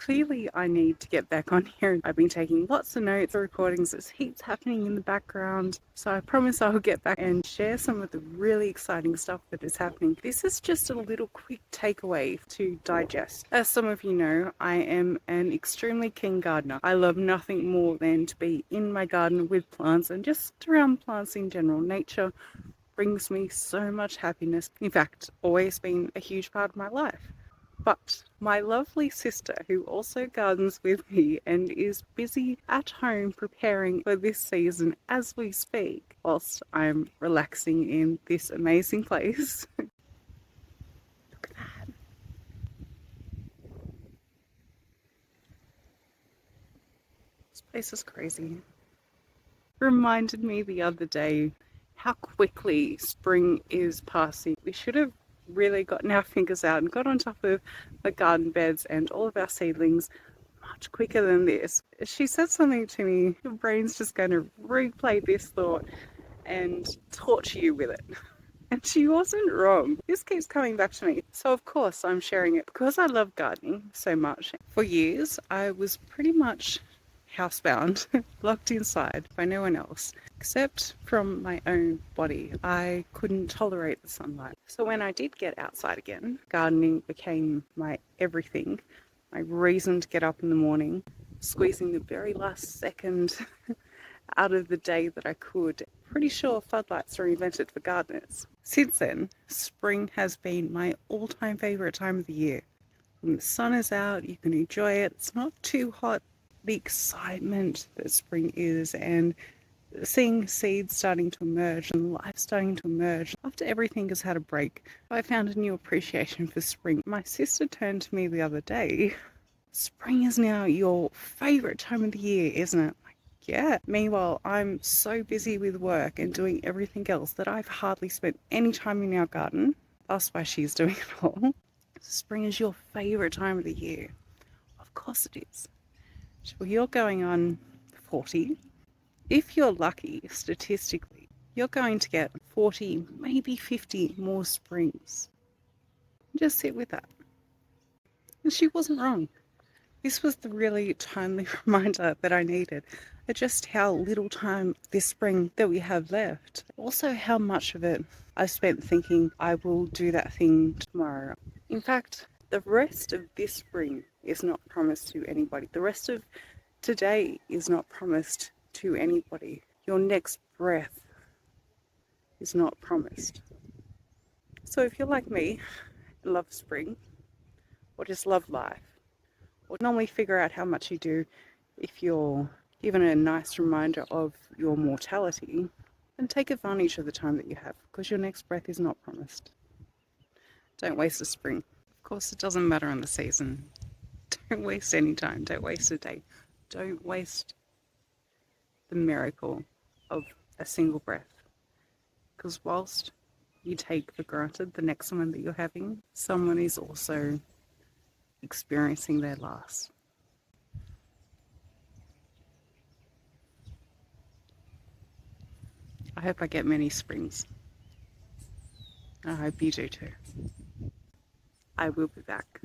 clearly I need to get back on here. I've been taking lots of notes, recordings, there's heaps happening in the background. So I promise I'll get back and share some of the really exciting stuff that is happening. This is just a little quick takeaway to digest. As some of you know, I am an extremely keen gardener. I love nothing more than to be in my garden with plants and just around plants in general. Nature brings me so much happiness. In fact, always been a huge part of my life. But my lovely sister, who also gardens with me and is busy at home preparing for this season as we speak, whilst I'm relaxing in this amazing place. Look at that. This place is crazy. Reminded me the other day how quickly spring is passing. We should have really gotten our fingers out and got on top of the garden beds and all of our seedlings much quicker than this. She said something to me, your brain's just going to replay this thought and torture you with it. And she wasn't wrong. This keeps coming back to me. So of course I'm sharing it because I love gardening so much. For years I was pretty much housebound, locked inside by no one else, except from my own body. I couldn't tolerate the sunlight. So when I did get outside again, gardening became my everything, my reason to get up in the morning, squeezing the very last second out of the day that I could. Pretty sure floodlights are invented for gardeners. Since then, spring has been my all-time favourite time of the year. When the sun is out, you can enjoy it. It's not too hot. The excitement that spring is, and seeing seeds starting to emerge and life starting to emerge after everything has had a break. I found a new appreciation for spring. My sister turned to me the other day. Spring is now your favourite time of the year, isn't it? Like, yeah. Meanwhile, I'm so busy with work and doing everything else that I've hardly spent any time in our garden. That's why she's doing it all. Spring is your favourite time of the year. Of course it is. Well, you're going on 40. If you're lucky, statistically, you're going to get 40, maybe 50 more springs. Just sit with that. And she wasn't wrong. This was the really timely reminder that I needed of just how little time this spring that we have left. Also, how much of it I've spent thinking I will do that thing tomorrow. In fact, the rest of this spring is not promised to anybody. The rest of today is not promised to anybody. Your next breath is not promised. So if you're like me, love spring, or just love life, or normally figure out how much you do if you're given a nice reminder of your mortality, then take advantage of the time that you have, because your next breath is not promised. Don't waste a spring. Of course, it doesn't matter on the season. Don't waste any time. Don't waste a day. Don't waste the miracle of a single breath. Because whilst you take for granted the next one that you're having, someone is also experiencing their last. I hope I get many springs. I hope you do too. I will be back.